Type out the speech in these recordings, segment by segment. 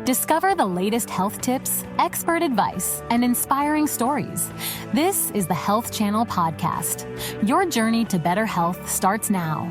Discover the latest health tips, expert advice, and inspiring stories. This is the Health Channel Podcast. Your journey to better health starts now.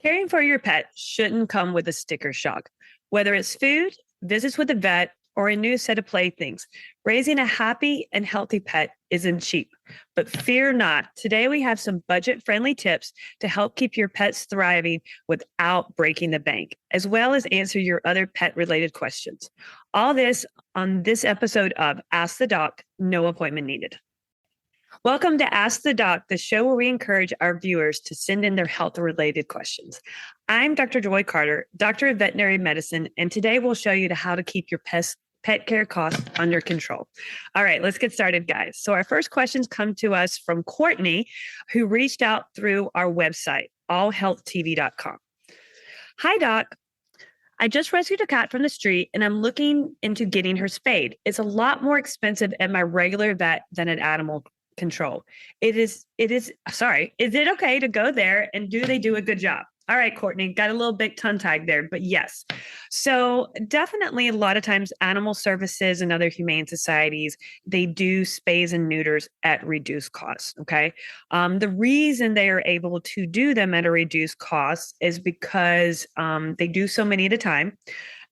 Caring for your pet shouldn't come with a sticker shock. Whether it's food, visits with a vet, or a new set of playthings, raising a happy and healthy pet isn't cheap. But fear not, today we have some budget-friendly tips to help keep your pets thriving without breaking the bank, as well as answer your other pet-related questions. All this on this episode of Ask the Doc, No Appointment Needed. Welcome to Ask the Doc, the show where we encourage our viewers to send in their health-related questions. I'm Dr. Joy Carter, Doctor of Veterinary Medicine, and today we'll show you how to keep your pet care costs under control. All right, let's get started, guys. So our first questions come to us from Courtney, who reached out through our website, allhealthtv.com. Hi, Doc. I just rescued a cat from the street and I'm looking into getting her spayed. It's a lot more expensive at my regular vet than at animal control. Is it okay to go there and do they do a good job? All right, Courtney, got a little bit tongue-tied there, but yes. So definitely a lot of times animal services and other humane societies, they do spays and neuters at reduced costs, okay? The reason they are able to do them at a reduced cost is because they do so many at a time.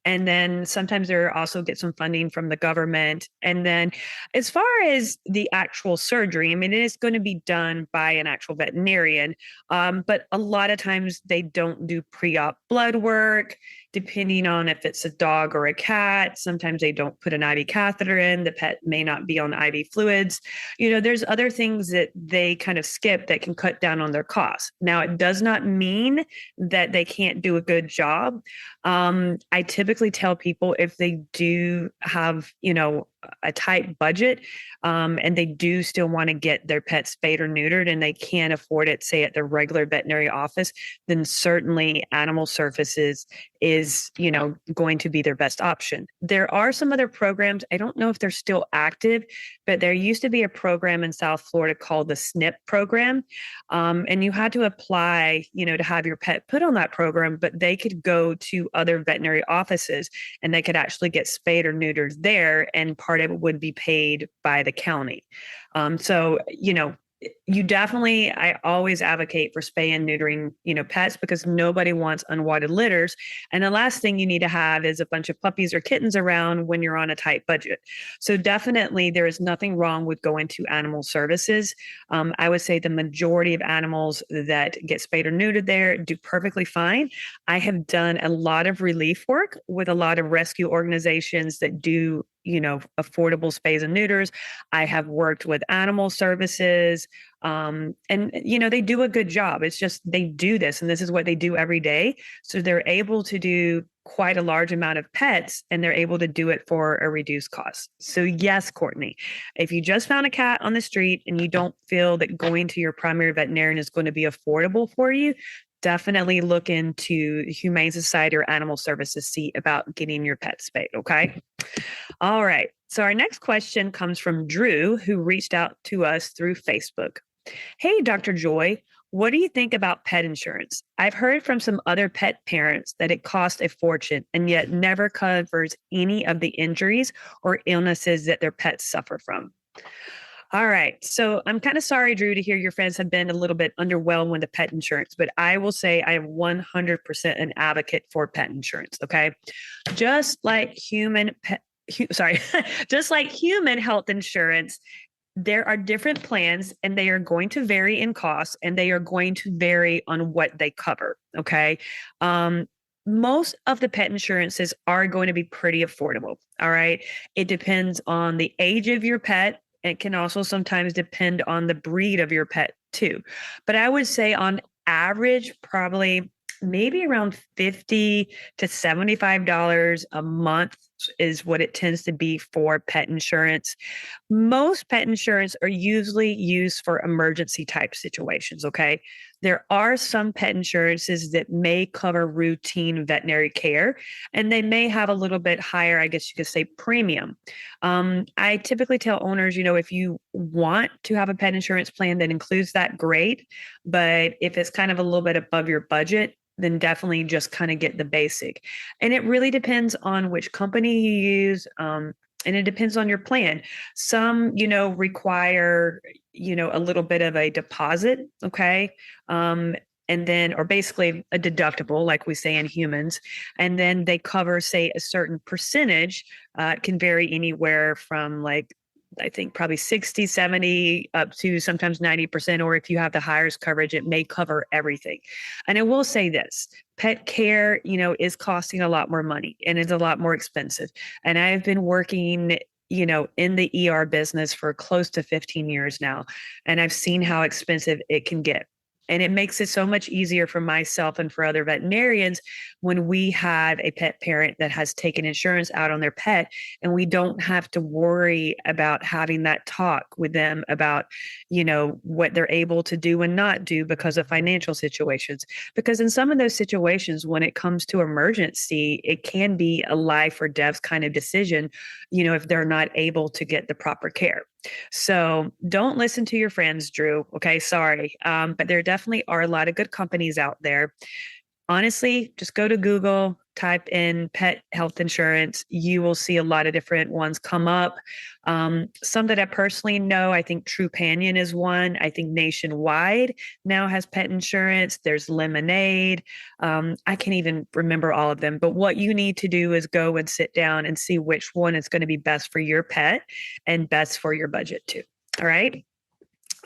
And then sometimes they also get some funding from the government. And then as far as the actual surgery, I mean, it is going to be done by an actual veterinarian. But a lot of times they don't do pre-op blood work, depending on if it's a dog or a cat. Sometimes they don't put an IV catheter in. The pet may not be on IV fluids. You know, there's other things that they kind of skip that can cut down on their costs. Now, it does not mean that they can't do a good job. I typically tell people if they do have, a tight budget, and they do still want to get their pet spayed or neutered and they can't afford it, say at their regular veterinary office, then certainly animal services is, going to be their best option. There are some other programs. I don't know if they're still active, but there used to be a program in South Florida called the SNP program. And you had to apply, to have your pet put on that program, but they could go to other veterinary offices and they could actually get spayed or neutered there. And part of it would be paid by the county. I always advocate for spay and neutering, pets because nobody wants unwanted litters. And the last thing you need to have is a bunch of puppies or kittens around when you're on a tight budget. So definitely there is nothing wrong with going to animal services. I would say the majority of animals that get spayed or neutered there do perfectly fine. I have done a lot of relief work with a lot of rescue organizations that do affordable spays and neuters. I have worked with animal services, and they do a good job. It's just, they do this and this is what they do every day. So they're able to do quite a large amount of pets and they're able to do it for a reduced cost. So yes, Courtney, if you just found a cat on the street and you don't feel that going to your primary veterinarian is going to be affordable for you, definitely look into Humane Society or Animal Services, see about getting your pet spayed, okay? All right. So our next question comes from Drew, who reached out to us through Facebook. Hey, Dr. Joy, what do you think about pet insurance? I've heard from some other pet parents that it costs a fortune and yet never covers any of the injuries or illnesses that their pets suffer from. All right. So I'm kind of sorry, Drew, to hear your friends have been a little bit underwhelmed with the pet insurance, but I will say I am 100% an advocate for pet insurance. Okay. Just like human health insurance, there are different plans and they are going to vary in cost and they are going to vary on what they cover. Okay. Most of the pet insurances are going to be pretty affordable. All right. It depends on the age of your pet. It can also sometimes depend on the breed of your pet too. But I would say on average, probably maybe around $50 to $75 a month is what it tends to be for pet insurance. Most pet insurance are usually used for emergency type situations. Okay. There are some pet insurances that may cover routine veterinary care, and they may have a little bit higher, I guess you could say, premium. I typically tell owners, if you want to have a pet insurance plan that includes that, great. But if it's kind of a little bit above your budget, then definitely just kind of get the basic. And it really depends on which company you use. And it depends on your plan. Some, require, a little bit of a deposit. Okay. And then, or basically a deductible, like we say in humans. And then they cover, say, a certain percentage. It can vary anywhere from I think probably 60, 70, up to sometimes 90%. Or if you have the highest coverage, it may cover everything. And I will say this, pet care, is costing a lot more money and it's a lot more expensive. And I've been working, in the ER business for close to 15 years now. And I've seen how expensive it can get. And it makes it so much easier for myself and for other veterinarians when we have a pet parent that has taken insurance out on their pet, and we don't have to worry about having that talk with them about, what they're able to do and not do because of financial situations. Because in some of those situations, when it comes to emergency, it can be a life or death kind of decision, if they're not able to get the proper care. So don't listen to your friends, Drew. Okay, sorry. But there definitely are a lot of good companies out there. Honestly, just go to Google, type in pet health insurance. You will see a lot of different ones come up. Some that I personally know, I think Trupanion is one. I think Nationwide now has pet insurance. There's Lemonade. I can't even remember all of them. But what you need to do is go and sit down and see which one is going to be best for your pet and best for your budget too. All right.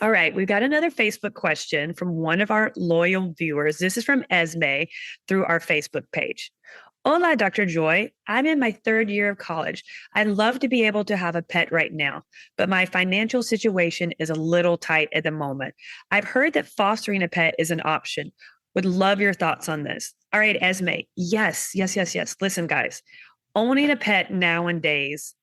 All right, we've got another Facebook question from one of our loyal viewers. This is from Esme through our Facebook page. Hola, Dr. Joy. I'm in my third year of college. I'd love to be able to have a pet right now, but my financial situation is a little tight at the moment. I've heard that fostering a pet is an option. Would love your thoughts on this. All right, Esme. Yes. Listen, guys. Owning a pet nowadays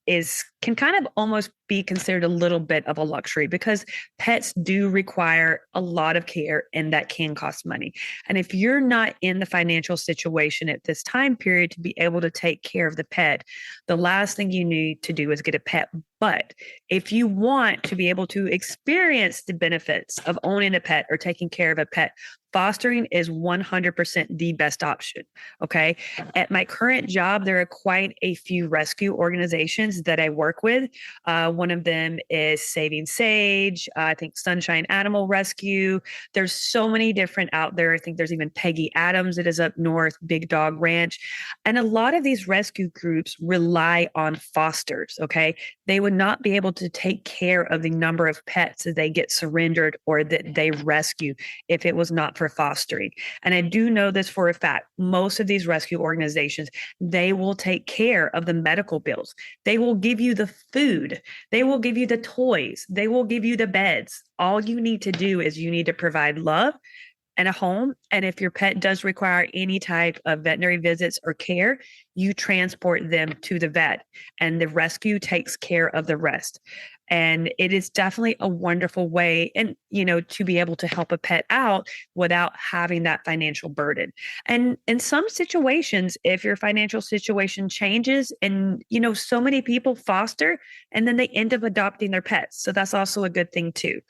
can kind of almost be considered a little bit of a luxury because pets do require a lot of care and that can cost money. And if you're not in the financial situation at this time period to be able to take care of the pet, the last thing you need to do is get a pet. But if you want to be able to experience the benefits of owning a pet or taking care of a pet, fostering is 100% the best option. Okay. At my current job, there are quite a few rescue organizations that I work with. One of them is Saving Sage. I think Sunshine Animal Rescue. There's so many different out there. I think there's even Peggy Adams that is up north, Big Dog Ranch. And a lot of these rescue groups rely on fosters. Okay. They would not be able to take care of the number of pets that they get surrendered or that they rescue if it was not for fostering. And I do know this for a fact. Most of these rescue organizations, they will take care of the medical bills. They will give you the food. They will give you the toys. They will give you the beds. All you need to do is you need to provide love and a home. And if your pet does require any type of veterinary visits or care, you transport them to the vet and the rescue takes care of the rest. And it is definitely a wonderful way and, to be able to help a pet out without having that financial burden. And in some situations, if your financial situation changes and, so many people foster and then they end up adopting their pets. So that's also a good thing too.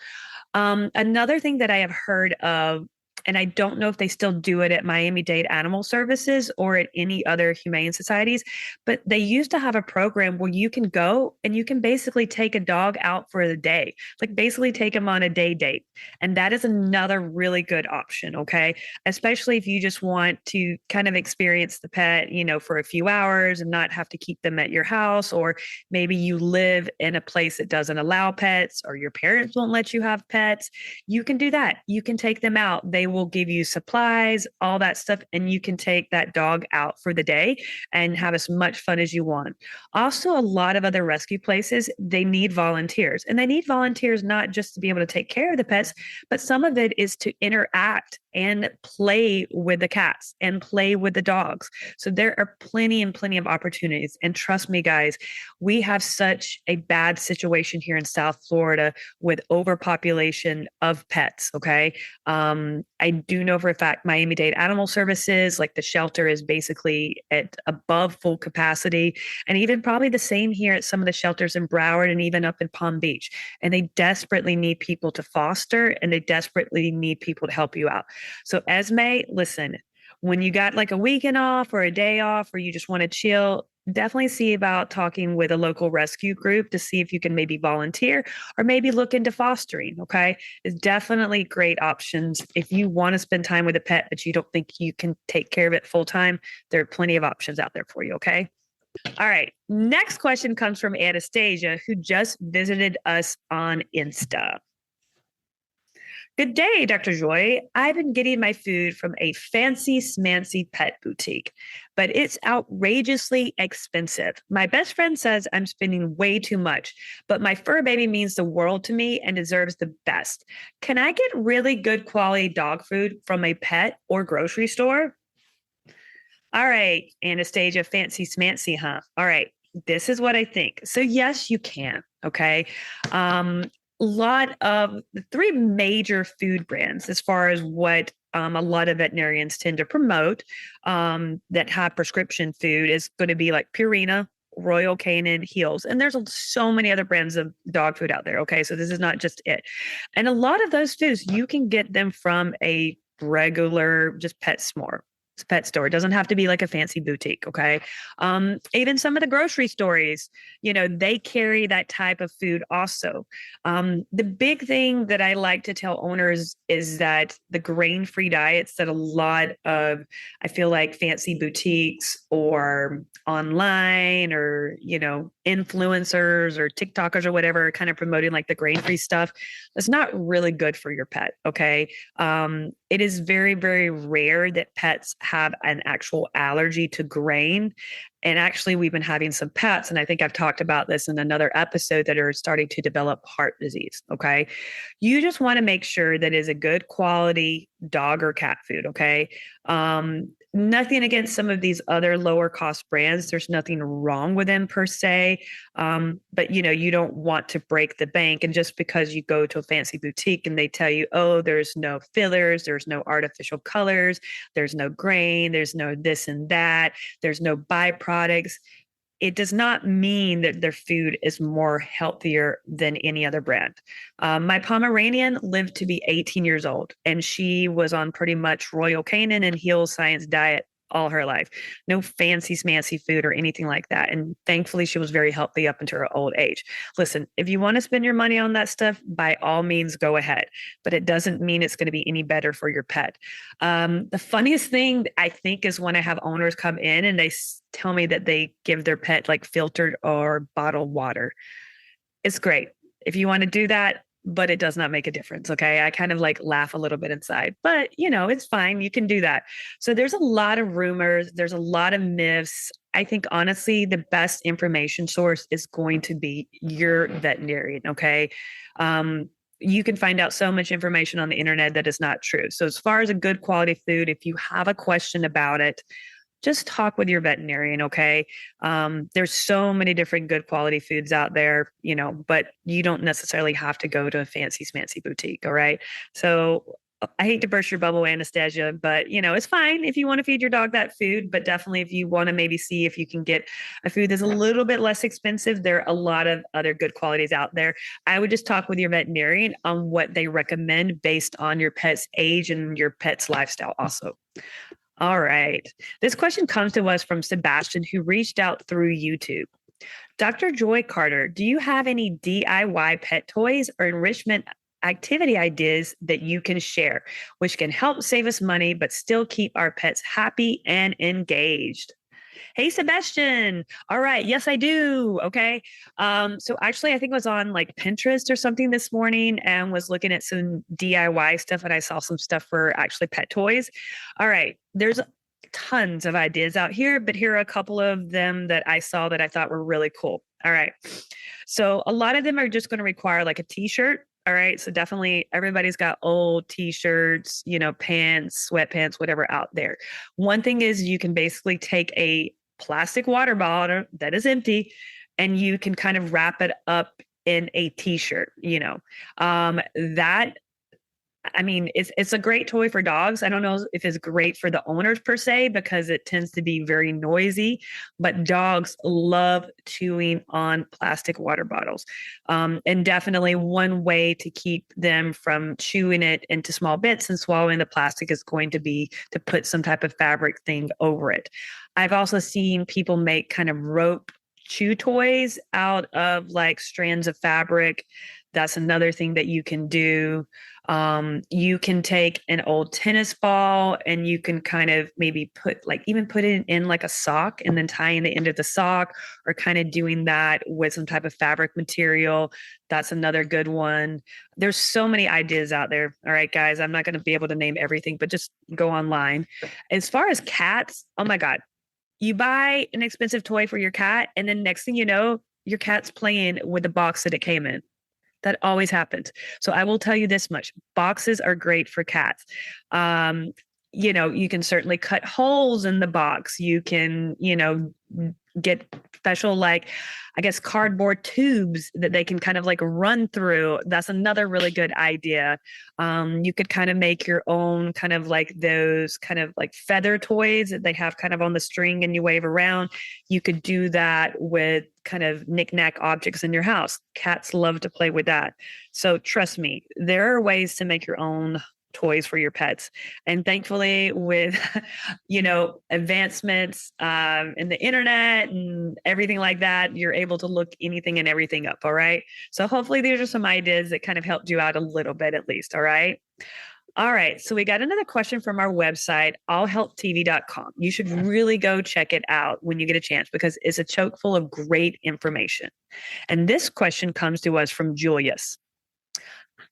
Another thing that I have heard of, and I don't know if they still do it at Miami-Dade Animal Services or at any other humane societies, but they used to have a program where you can go and you can basically take a dog out for the day, like basically take them on a day date. And that is another really good option, okay? Especially if you just want to kind of experience the pet, for a few hours and not have to keep them at your house, or maybe you live in a place that doesn't allow pets or your parents won't let you have pets. You can do that. You can take them out. They will give you supplies, all that stuff, and you can take that dog out for the day and have as much fun as you want. Also, a lot of other rescue places, they need volunteers, and they need volunteers not just to be able to take care of the pets, but some of it is to interact and play with the cats and play with the dogs. So there are plenty and plenty of opportunities. And trust me, guys, we have such a bad situation here in South Florida with overpopulation of pets. Okay. I do know for a fact Miami-Dade Animal Services, like the shelter is basically at above full capacity. And even probably the same here at some of the shelters in Broward and even up in Palm Beach. And they desperately need people to foster and they desperately need people to help you out. So Esme, listen, when you got like a weekend off or a day off or you just want to chill, definitely see about talking with a local rescue group to see if you can maybe volunteer or maybe look into fostering. Okay. It's definitely great options. If you want to spend time with a pet, but you don't think you can take care of it full time, there are plenty of options out there for you. Okay. All right. Next question comes from Anastasia, who just visited us on Insta. Good day, Dr. Joy. I've been getting my food from a fancy smancy pet boutique, but it's outrageously expensive. My best friend says I'm spending way too much, but my fur baby means the world to me and deserves the best. Can I get really good quality dog food from a pet or grocery store? All right, Anastasia, fancy smancy, huh? All right, this is what I think. So yes, you can. Okay. Lot of the three major food brands as far as what a lot of veterinarians tend to promote that have prescription food is going to be like Purina, Royal Canin, Heels. And there's so many other brands of dog food out there. Okay. So this is not just it. And a lot of those foods, you can get them from a regular just pet store. It doesn't have to be like a fancy boutique. Okay. Even some of the grocery stores, they carry that type of food also. The big thing that I like to tell owners is that the grain-free diets that a lot of, I feel like fancy boutiques or online or, influencers or TikTokers or whatever are kind of promoting like the grain-free stuff. That's not really good for your pet. Okay. It is very, very rare that pets have an actual allergy to grain. And actually, we've been having some pets, and I think I've talked about this in another episode, that are starting to develop heart disease. Okay. You just want to make sure that it is a good quality dog or cat food. Okay. Nothing against some of these other lower cost brands. There's nothing wrong with them per se. But you don't want to break the bank. And just because you go to a fancy boutique and they tell you, oh, there's no fillers, there's no artificial colors, there's no grain, there's no this and that, there's no byproducts, it does not mean that their food is more healthier than any other brand. My Pomeranian lived to be 18 years old, and she was on pretty much Royal Canin and Heal Science diet all her life. No fancy smancy food or anything like that. And thankfully, she was very healthy up until her old age. Listen, if you want to spend your money on that stuff, by all means, go ahead. But it doesn't mean it's going to be any better for your pet. The funniest thing I think is when I have owners come in and they tell me that they give their pet like filtered or bottled water. It's great. If you want to do that, but it does not make a difference. Okay. I kind of like laugh a little bit inside, but it's fine. You can do that. So there's a lot of rumors. There's a lot of myths. I think honestly, the best information source is going to be your veterinarian. Okay. You can find out so much information on the internet that is not true. So as far as a good quality food, if you have a question about it, just talk with your veterinarian. Okay. There's so many different good quality foods out there, but you don't necessarily have to go to a fancy smancy boutique. All right. So I hate to burst your bubble, Anastasia, but it's fine if you want to feed your dog that food, but definitely if you want to maybe see if you can get a food that's a little bit less expensive, there are a lot of other good qualities out there. I would just talk with your veterinarian on what they recommend based on your pet's age and your pet's lifestyle also. All right. This question comes to us from Sebastian, who reached out through YouTube. Dr. Joy Carter, do you have any DIY pet toys or enrichment activity ideas that you can share, which can help save us money, but still keep our pets happy and engaged? Hey, Sebastian. All right. Yes, I do. Okay. So actually, I think I was on like Pinterest or something this morning and was looking at some DIY stuff, and I saw some stuff for actually pet toys. All right. There's tons of ideas out here, but here are a couple of them that I saw that I thought were really cool. All right. So a lot of them are just going to require like a t-shirt All right. So definitely everybody's got old t-shirts, pants, sweatpants, whatever out there. One thing is you can basically take a plastic water bottle that is empty and you can kind of wrap it up in a t-shirt. That I mean, it's a great toy for dogs. I don't know if it's great for the owners per se because it tends to be very noisy, but dogs love chewing on plastic water bottles. And definitely one way to keep them from chewing it into small bits and swallowing the plastic is going to be to put some type of fabric thing over it. I've also seen people make kind of rope chew toys out of like strands of fabric. That's another thing that you can do. You can take an old tennis ball and you can kind of maybe even put it in like a sock and then tying the end of the sock or kind of doing that with some type of fabric material. That's another good one. There's so many ideas out there. All right, guys, I'm not going to be able to name everything, but just go online. As far as cats, oh my God, you buy an expensive toy for your cat and then next thing you know, your cat's playing with the box that it came in. That always happens. So I will tell you this much. Boxes are great for cats. You can certainly cut holes in the box. You can, get special, like, I guess, cardboard tubes that they can kind of like run through. That's another really good idea. You could kind of make your own kind of like those kind of like feather toys that they have kind of on the string and you wave around. You could do that with kind of knickknack objects in your house. Cats love to play with that. So trust me, there are ways to make your own toys for your pets. And thankfully with, advancements in the internet and everything like that, you're able to look anything and everything up. All right. So hopefully these are some ideas that kind of helped you out a little bit at least. All right. All right. So we got another question from our website, allhealthtv.com. You should really go check it out when you get a chance because it's a choke full of great information. And this question comes to us from Julius.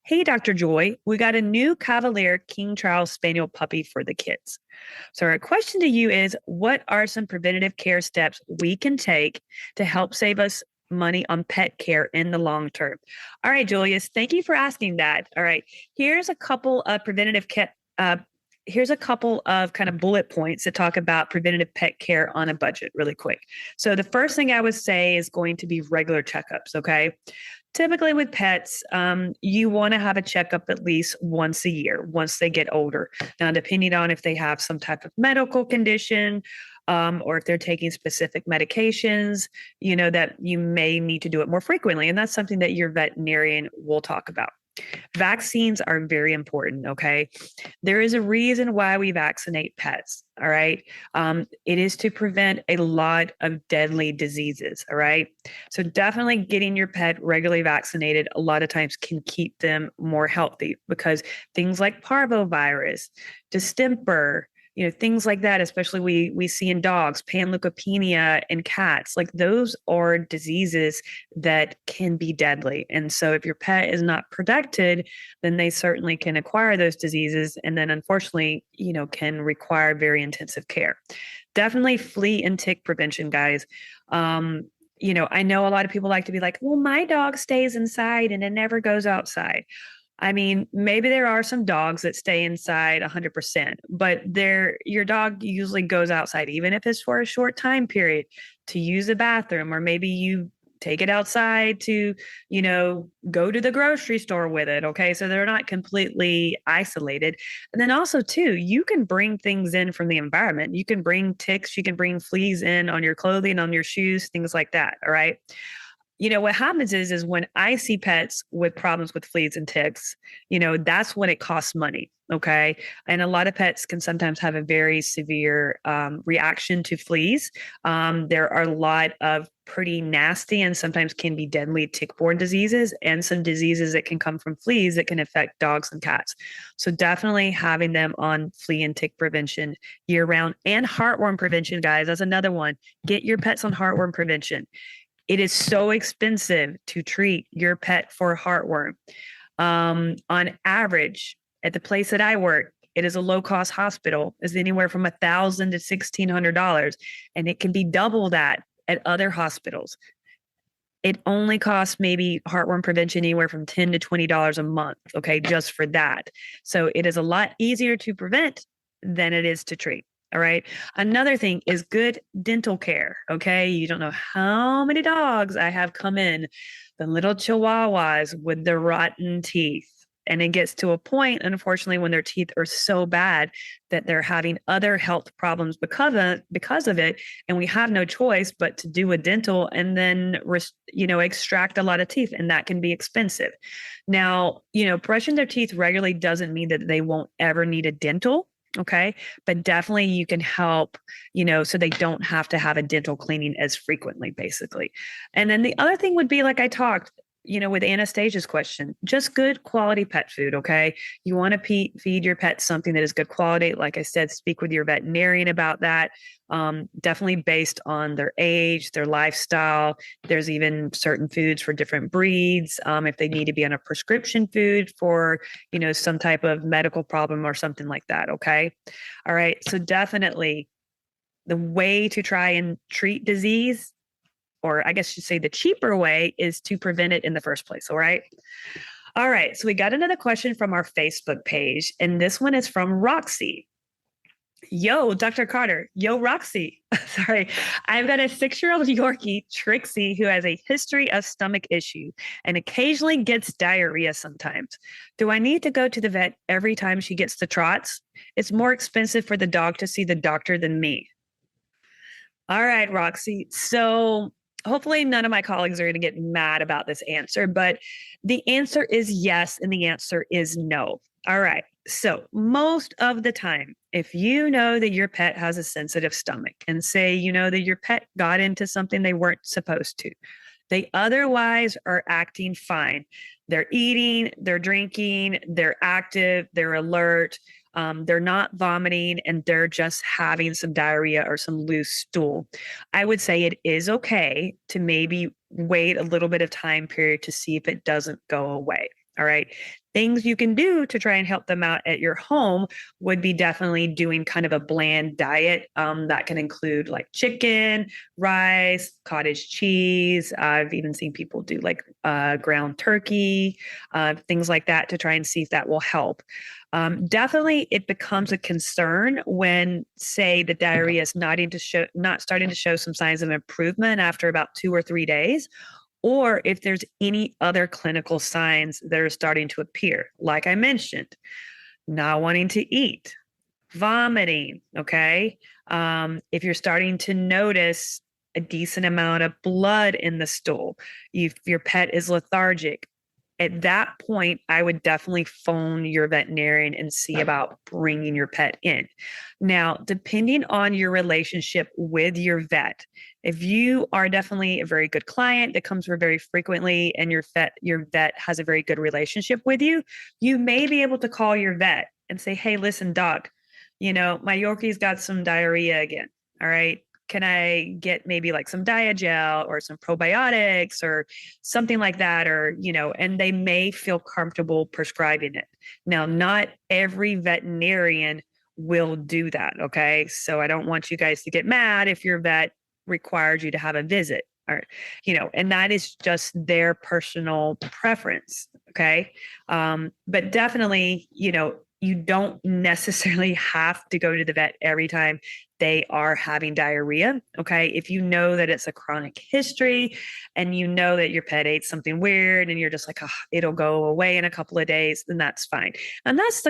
Hey, Dr. Joy, we got a new Cavalier King Charles Spaniel puppy for the kids. So our question to you is, what are some preventative care steps we can take to help save us money on pet care in the long term? All right, Julius, thank you for asking that. All right, here's a couple of here's a couple of kind of bullet points that talk about preventative pet care on a budget really quick. So the first thing I would say is going to be regular checkups, okay? Typically with pets, you want to have a checkup at least once a year, once they get older. Now, depending on if they have some type of medical condition or if they're taking specific medications, that you may need to do it more frequently. And that's something that your veterinarian will talk about. Vaccines are very important, okay? There is a reason why we vaccinate pets, all right? It is to prevent a lot of deadly diseases, all right? So definitely getting your pet regularly vaccinated a lot of times can keep them more healthy because things like parvovirus, distemper, things like that, especially we see in dogs, panleukopenia in cats, like those are diseases that can be deadly. And so if your pet is not protected, then they certainly can acquire those diseases. And then unfortunately, can require very intensive care. Definitely flea and tick prevention, guys. I know a lot of people like to be like, well, my dog stays inside and it never goes outside. I mean, maybe there are some dogs that stay inside 100%, but your dog usually goes outside, even if it's for a short time period to use the bathroom, or maybe you take it outside to, go to the grocery store with it. Okay. So they're not completely isolated. And then also too, you can bring things in from the environment. You can bring ticks, you can bring fleas in on your clothing, on your shoes, things like that. All right. What happens is when I see pets with problems with fleas and ticks, that's when it costs money. Okay. And a lot of pets can sometimes have a very severe reaction to fleas. There are a lot of pretty nasty and sometimes can be deadly tick-borne diseases and some diseases that can come from fleas that can affect dogs and cats. So definitely having them on flea and tick prevention year round, and heartworm prevention, guys. That's another one. Get your pets on heartworm prevention. It is so expensive to treat your pet for heartworm. On average, at the place that I work, it is a low-cost hospital. It's anywhere from $1,000 to $1,600, and it can be double that at other hospitals. It only costs maybe heartworm prevention anywhere from $10 to $20 a month, okay, just for that. So it is a lot easier to prevent than it is to treat. All right. Another thing is good dental care. Okay. You don't know how many dogs I have come in, the little chihuahuas with the rotten teeth. And it gets to a point, unfortunately, when their teeth are so bad that they're having other health problems because of it. And we have no choice but to do a dental and then, extract a lot of teeth. And that can be expensive. Now, brushing their teeth regularly doesn't mean that they won't ever need a dental. Okay. But definitely you can help, so they don't have to have a dental cleaning as frequently, basically. And then the other thing would be, like I talked, with Anastasia's question, just good quality pet food. Okay. You want to feed your pet something that is good quality. Like I said, speak with your veterinarian about that. Definitely based on their age, their lifestyle. There's even certain foods for different breeds. If they need to be on a prescription food for, some type of medical problem or something like that. Okay. All right. So definitely the way to try and treat disease, or I guess you say the cheaper way, is to prevent it in the first place. All right. All right. So we got another question from our Facebook page, and this one is from Roxy. Yo, Dr. Carter. Yo, Roxy. Sorry. I've got a 6-year-old Yorkie, Trixie, who has a history of stomach issue and occasionally gets diarrhea sometimes. Do I need to go to the vet every time she gets the trots? It's more expensive for the dog to see the doctor than me. All right, Roxy. So hopefully none of my colleagues are going to get mad about this answer, but the answer is yes, and the answer is no. All right. So most of the time, if you know that your pet has a sensitive stomach, and say you know that your pet got into something they weren't supposed to, they otherwise are acting fine. They're eating, they're drinking, they're active, they're alert, they're not vomiting, and they're just having some diarrhea or some loose stool. I would say it is okay to maybe wait a little bit of time period to see if it doesn't go away. All right. Things you can do to try and help them out at your home would be definitely doing kind of a bland diet. That can include like chicken, rice, cottage cheese. I've even seen people do like ground turkey, things like that, to try and see if that will help. Definitely, it becomes a concern when, say, the diarrhea is not starting to show some signs of improvement after about 2 or 3 days, or if there's any other clinical signs that are starting to appear, like I mentioned, not wanting to eat, vomiting. Okay. If you're starting to notice a decent amount of blood in the stool, if your pet is lethargic, at that point, I would definitely phone your veterinarian and see about bringing your pet in. Now, depending on your relationship with your vet, if you are definitely a very good client that comes very frequently, and your vet has a very good relationship with you, you may be able to call your vet and say, "Hey, listen, doc, my Yorkie's got some diarrhea again. All right. Can I get maybe like some Diagel or some probiotics or something like that?" Or, and they may feel comfortable prescribing it. Now, not every veterinarian will do that. Okay. So I don't want you guys to get mad if your vet required you to have a visit, or, and that is just their personal preference. Okay. But definitely, you don't necessarily have to go to the vet every time they are having diarrhea. Okay. If you know that it's a chronic history, and you know that your pet ate something weird, and you're just like, "Oh, it'll go away in a couple of days," then that's fine. And that's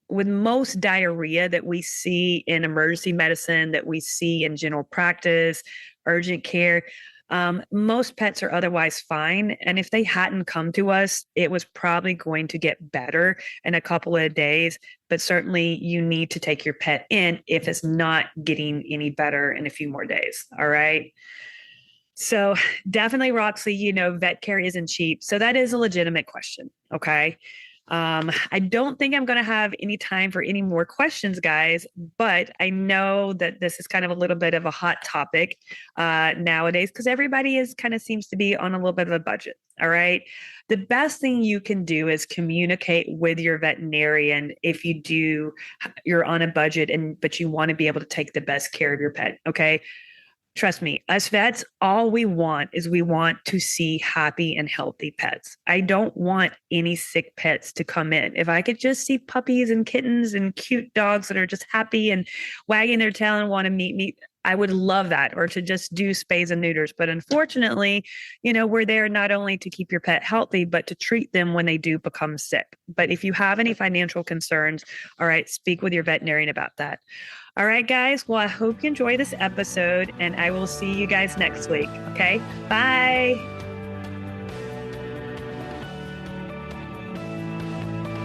with most diarrhea that we see in emergency medicine, that we see in general practice, urgent care, most pets are otherwise fine. And if they hadn't come to us, it was probably going to get better in a couple of days. But certainly you need to take your pet in if it's not getting any better in a few more days. All right. So definitely, Roxy, vet care isn't cheap. So that is a legitimate question. Okay. I don't think I'm going to have any time for any more questions, guys, but I know that this is kind of a little bit of a hot topic nowadays, because everybody seems to be on a little bit of a budget. All right. The best thing you can do is communicate with your veterinarian if you're on a budget, but you want to be able to take the best care of your pet. Okay. Trust me, us vets, all we want is we want to see happy and healthy pets. I don't want any sick pets to come in. If I could just see puppies and kittens and cute dogs that are just happy and wagging their tail and want to meet me, I would love that, or to just do spays and neuters. But unfortunately, we're there not only to keep your pet healthy, but to treat them when they do become sick. But if you have any financial concerns, all right, speak with your veterinarian about that. All right, guys. Well, I hope you enjoy this episode, and I will see you guys next week. Okay. Bye.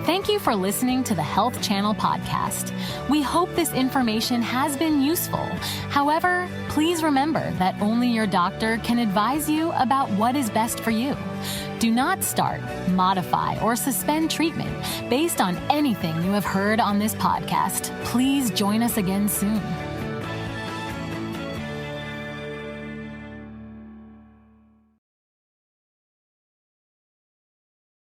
Thank you for listening to the Health Channel podcast. We hope this information has been useful. However, please remember that only your doctor can advise you about what is best for you. Do not start, modify, or suspend treatment based on anything you have heard on this podcast. Please join us again soon.